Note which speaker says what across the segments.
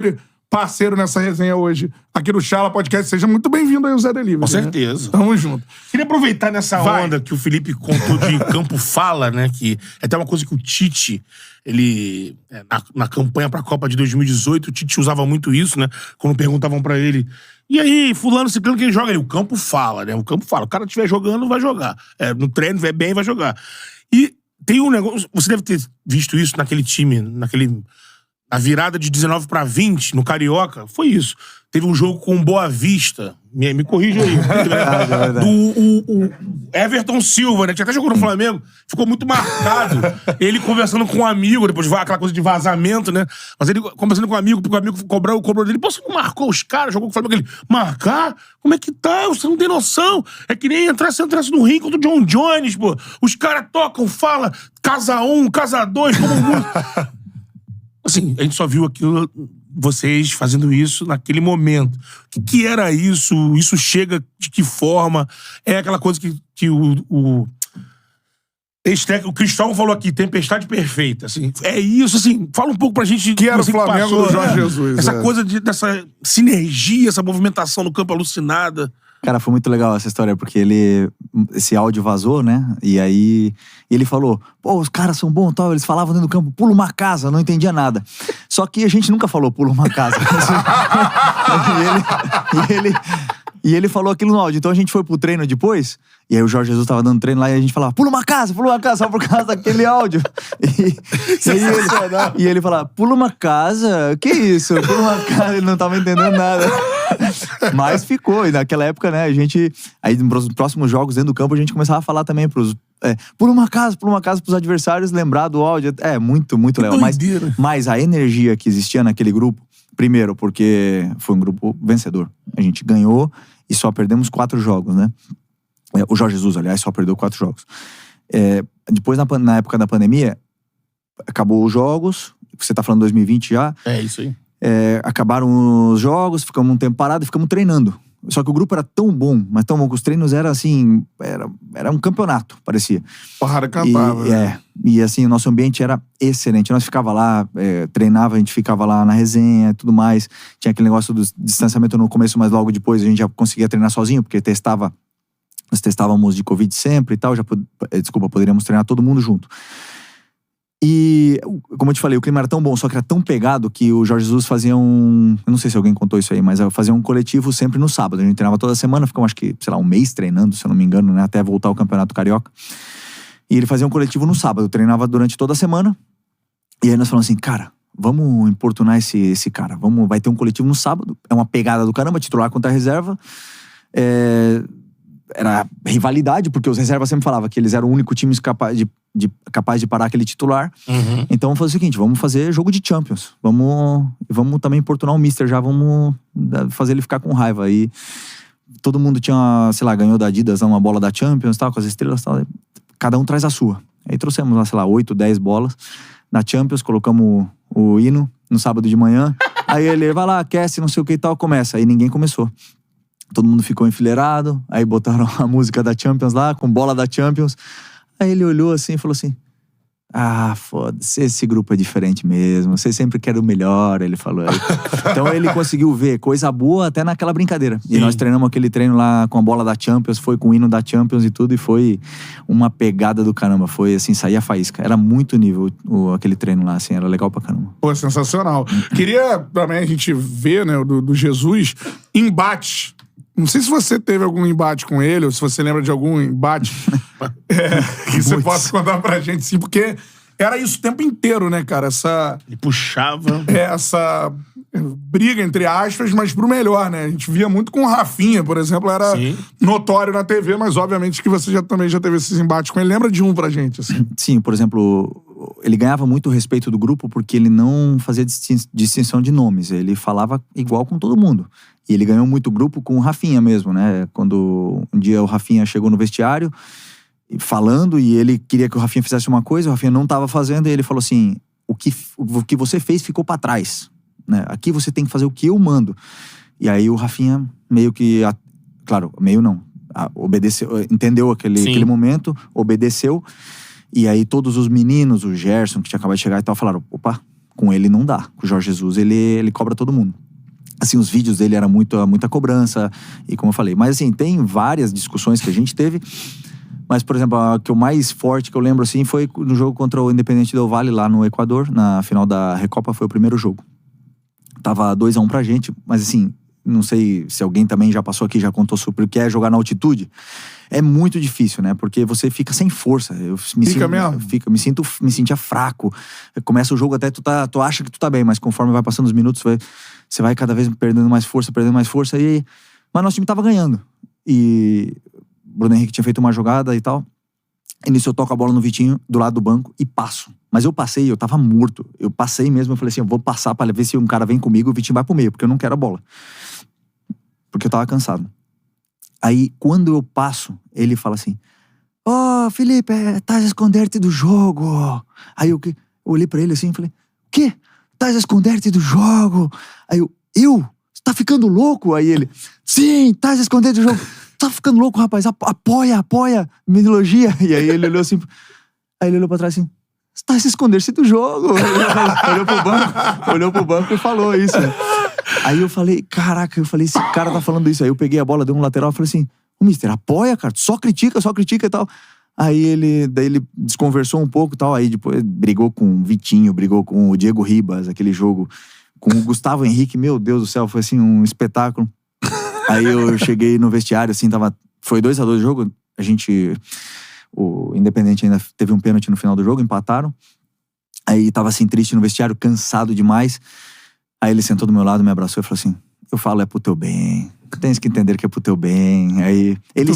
Speaker 1: sempre parceiro nessa resenha hoje aqui do Chala Podcast. Seja muito bem-vindo aí, o Zé Delivery.
Speaker 2: Com certeza.
Speaker 1: Né? Tamo junto.
Speaker 2: Queria aproveitar nessa onda que o Felipe contou de campo fala, né? Que é até uma coisa que o Tite, ele... Na campanha pra Copa de 2018, o Tite usava muito isso, né? Quando perguntavam pra ele... E aí, fulano, ciclano, quem joga? Ele, o campo fala, né? O campo fala. O cara estiver jogando, vai jogar. No treino, vai bem, vai jogar. E tem um negócio... Você deve ter visto isso naquele time, a virada de 19 pra 20, no Carioca, foi isso. Teve um jogo com o Boa Vista. Me corrija aí. Do Everton Silva, né? Que até jogou no Flamengo. Ficou muito marcado. Ele conversando com um amigo, depois aquela coisa de vazamento, né? Mas ele conversando com um amigo, porque o amigo cobrou dele. Pô, você não marcou os caras? Jogou com o Flamengo. Ele, marcar? Como é que tá? Você não tem noção. É que nem se entrasse no ringue contra o John Jones, pô. Os caras tocam, falam, casa 1, casa 2, como muito. Assim, a gente só viu aquilo, vocês fazendo isso naquele momento. O que era isso? Isso chega de que forma? É aquela coisa que o Cristóvão falou aqui, tempestade perfeita. Assim, é isso, assim, fala um pouco pra gente...
Speaker 1: Que era o Flamengo do Jorge Jesus.
Speaker 2: Essa coisa dessa sinergia, essa movimentação no campo alucinada.
Speaker 3: Cara, foi muito legal essa história, porque esse áudio vazou, né? E aí ele falou, pô, os caras são bons, tal. Eles falavam dentro do campo, pula uma casa, eu não entendia nada. Só que a gente nunca falou pula uma casa. E ele falou aquilo no áudio. Então a gente foi pro treino depois, e aí o Jorge Jesus tava dando treino lá, e a gente falava, pula uma casa, só por causa daquele áudio. E ele falava, pula uma casa? Que isso? Pula uma casa, ele não tava entendendo nada. Mas ficou, e naquela época, né, a gente... Aí nos próximos jogos dentro do campo, a gente começava a falar também pula uma casa pros adversários lembrar do áudio. É, muito, muito legal. Mas a energia que existia naquele grupo, primeiro, porque foi um grupo vencedor. A gente ganhou e só perdemos 4 jogos, né? O Jorge Jesus, aliás, só perdeu 4 jogos. Depois, na época da pandemia, acabou os jogos. Você tá falando 2020 já.
Speaker 2: É, isso aí.
Speaker 3: Acabaram os jogos, ficamos um tempo parado e ficamos treinando. Só que o grupo era tão bom, mas tão bom que os treinos eram assim... Era um campeonato, parecia.
Speaker 1: Porrada cantava.
Speaker 3: E assim, o nosso ambiente era excelente. Nós ficava lá, treinava, a gente ficava lá na resenha e tudo mais. Tinha aquele negócio do distanciamento no começo, mas logo depois a gente já conseguia treinar sozinho, porque nós testávamos de Covid sempre e tal. Poderíamos treinar todo mundo junto. E, como eu te falei, o clima era tão bom, só que era tão pegado que o Jorge Jesus fazia eu não sei se alguém contou isso aí, mas fazia um coletivo sempre no sábado. A gente treinava toda semana, ficamos acho que, sei lá, um mês treinando, se eu não me engano, né? Até voltar ao Campeonato Carioca. E ele fazia um coletivo no sábado, treinava durante toda a semana. E aí nós falamos assim, cara, vamos importunar esse cara. Vai ter um coletivo no sábado, é uma pegada do caramba, titular contra a reserva. Era rivalidade, porque os reservas sempre falavam que eles eram o único time capaz de parar aquele titular.
Speaker 2: Uhum.
Speaker 3: Então vamos fazer o seguinte, vamos fazer jogo de Champions. Vamos também importunar o Mister já, vamos fazer ele ficar com raiva. Aí todo mundo tinha, sei lá, ganhou da Adidas uma bola da Champions, tal, com as estrelas, tal. Cada um traz a sua. Aí trouxemos lá, sei lá, 8, 10 bolas na Champions, colocamos o hino no sábado de manhã. Aí ele vai lá, aquece, não sei o que e tal, começa. Aí ninguém começou. Todo mundo ficou enfileirado, aí botaram a música da Champions lá, com bola da Champions. Aí ele olhou assim e falou assim, foda-se, esse grupo é diferente mesmo, você sempre quer o melhor, ele falou. Então ele conseguiu ver coisa boa até naquela brincadeira. Sim. E nós treinamos aquele treino lá com a bola da Champions, foi com o hino da Champions e tudo, e foi uma pegada do caramba, foi assim, saía faísca. Era muito nível aquele treino lá, assim, era legal pra caramba.
Speaker 1: Pô, sensacional. Queria também a gente ver, né, do Jesus, embate. Não sei se você teve algum embate com ele, ou se você lembra de algum embate que você possa contar pra gente, sim, porque era isso o tempo inteiro, né, cara?
Speaker 2: Ele puxava.
Speaker 1: Essa briga, entre aspas, mas pro melhor, né? A gente via muito com o Rafinha, por exemplo, era notório na TV, mas obviamente que você também já teve esses embates com ele. Lembra de um pra gente, assim?
Speaker 3: Sim, por exemplo, ele ganhava muito o respeito do grupo porque ele não fazia distinção de nomes, ele falava igual com todo mundo. E ele ganhou muito grupo com o Rafinha mesmo, né? Quando um dia o Rafinha chegou no vestiário falando e ele queria que o Rafinha fizesse uma coisa, o Rafinha não estava fazendo e ele falou assim, o que você fez ficou pra trás, né? Aqui você tem que fazer o que eu mando. E aí o Rafinha meio que, claro, meio não, obedeceu, entendeu aquele momento, obedeceu. E aí todos os meninos, o Gerson, que tinha acabado de chegar e tal, falaram, opa, Com ele não dá. Com o Jorge Jesus, ele cobra todo mundo. Assim, os vídeos dele era muita cobrança, e como eu falei. Mas assim, tem várias discussões que a gente teve. Mas, por exemplo, a que o mais forte que eu lembro, assim, foi no jogo contra o Independente Del Valle, lá no Equador, na final da Recopa, foi o primeiro jogo. Tava 2-1 pra gente, mas assim, não sei se alguém também já passou aqui, já contou sobre o que é jogar na altitude. É muito difícil, né? Porque você fica sem força. Eu me sentia fraco. Começa o jogo até tu acha que tu tá bem, mas conforme vai passando os minutos, você vai cada vez perdendo mais força. Mas nosso time tava ganhando. E o Bruno Henrique tinha feito uma jogada e tal. E nisso eu toco a bola no Vitinho, do lado do banco, e passo. Mas eu passei, eu tava morto. Eu passei mesmo, eu falei assim, eu vou passar pra ver se um cara vem comigo e o Vitinho vai pro meio, porque eu não quero a bola. Porque eu tava cansado. Aí, quando eu passo, ele fala assim, Felipe, estás a esconder-te do jogo. Aí eu olhei pra ele assim e falei, o quê? Estás a esconder-te do jogo? Aí eu? Você tá ficando louco? Aí ele, sim, estás a esconder-te do jogo. Tá ficando louco, rapaz, apoia, me elogia. E aí ele olhou assim, aí ele olhou pra trás assim, você tá se esconder-se do jogo. Olhou pro banco e falou isso, né? Aí eu falei, caraca, esse cara tá falando isso. Aí eu peguei a bola, dei um lateral e falei assim, mister, apoia, cara, só critica e tal. Aí ele desconversou um pouco e tal, aí depois brigou com o Vitinho, brigou com o Diego Ribas, aquele jogo, com o Gustavo Henrique, meu Deus do céu, foi assim um espetáculo. Aí eu cheguei no vestiário, assim, foi 2-2 o jogo, o Independente ainda teve um pênalti no final do jogo, empataram. Aí tava assim, triste no vestiário, cansado demais. Aí ele sentou do meu lado, me abraçou e falou assim, eu falo, é pro teu bem. Tens que entender que é pro teu bem. Aí ele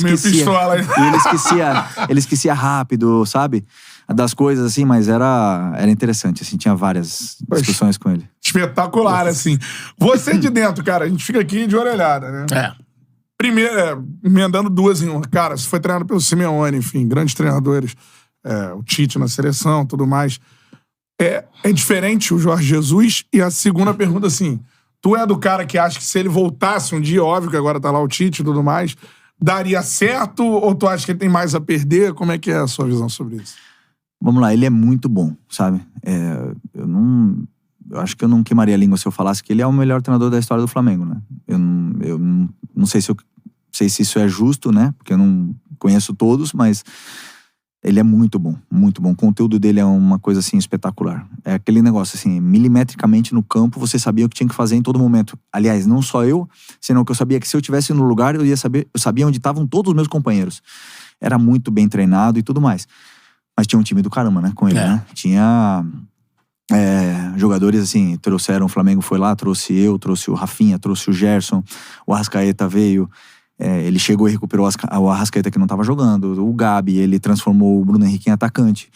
Speaker 3: esquecia rápido, sabe? Das coisas, assim, mas era interessante, assim, tinha várias discussões com ele.
Speaker 1: Espetacular, assim. Você de dentro, cara, a gente fica aqui de orelhada, né? Primeiro, emendando duas em uma. Cara, você foi treinado pelo Simeone, enfim, grandes treinadores. O Tite na seleção, tudo mais. É diferente o Jorge Jesus? E a segunda pergunta, assim, tu é do cara que acha que se ele voltasse um dia, óbvio que agora tá lá o Tite e tudo mais, daria certo? Ou tu acha que ele tem mais a perder? Como é que é a sua visão sobre isso?
Speaker 3: Vamos lá, ele é muito bom, sabe? Eu acho que eu não queimaria a língua se eu falasse que ele é o melhor treinador da história do Flamengo, né? Eu não sei se isso é justo, né? Porque eu não conheço todos, mas ele é muito bom, muito bom. O conteúdo dele é uma coisa, assim, espetacular. É aquele negócio, assim, milimetricamente no campo, você sabia o que tinha que fazer em todo momento. Aliás, não só eu, senão que eu sabia que se eu estivesse no lugar, eu sabia onde estavam todos os meus companheiros. Era muito bem treinado e tudo mais. Mas tinha um time do caramba, né, com ele, né? Tinha jogadores, assim, trouxeram, o Flamengo foi lá, trouxe o Rafinha, trouxe o Gerson, o Arrascaeta veio... ele chegou e recuperou o Arrascaeta que não estava jogando. O Gabi, ele transformou o Bruno Henrique em atacante.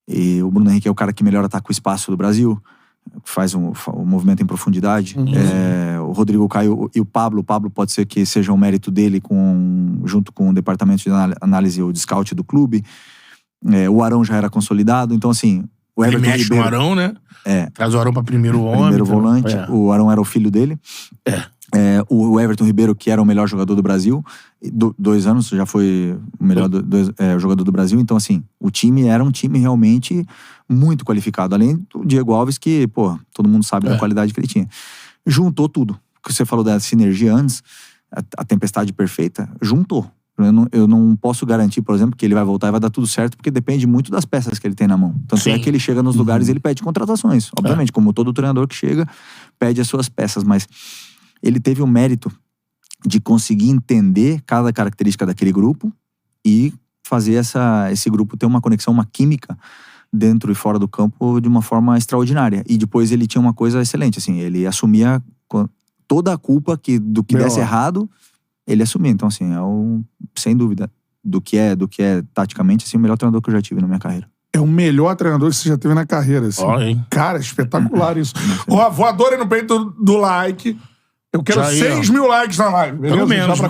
Speaker 3: E o Bruno Henrique é o cara que melhor ataca o espaço do Brasil. Faz um movimento em profundidade. O Rodrigo Caio e o Pablo. O Pablo pode ser que seja um mérito dele junto com o departamento de análise ou de scout do clube. O Arão já era consolidado. Então, assim... O Everton
Speaker 2: ele mexe
Speaker 3: Ribeiro,
Speaker 2: no Arão, né? Traz o Arão pra primeiro homem.
Speaker 3: Primeiro volante. O Arão era o filho dele. O Everton Ribeiro, que era o melhor jogador do Brasil, 2 anos já foi o melhor jogador do Brasil. Então, assim, o time era um time realmente muito qualificado. Além do Diego Alves, que, pô, todo mundo sabe da qualidade que ele tinha. Juntou tudo. O que você falou da sinergia antes, a tempestade perfeita, juntou. Eu não posso garantir, por exemplo, que ele vai voltar e vai dar tudo certo, porque depende muito das peças que ele tem na mão. Tanto é que ele chega nos lugares e ele pede contratações. Obviamente, como todo treinador que chega, pede as suas peças, mas ele teve o mérito de conseguir entender cada característica daquele grupo e fazer esse grupo ter uma conexão, uma química dentro e fora do campo de uma forma extraordinária. E depois ele tinha uma coisa excelente, assim, ele assumia toda a culpa do que desse errado, ele assumia. Então, assim, sem dúvida, do que é taticamente, assim, o melhor treinador que eu já tive na minha carreira.
Speaker 1: É o melhor treinador que você já teve na carreira, assim. Cara, espetacular isso. Voadora no peito do like. Eu quero 6 mil likes na live, beleza?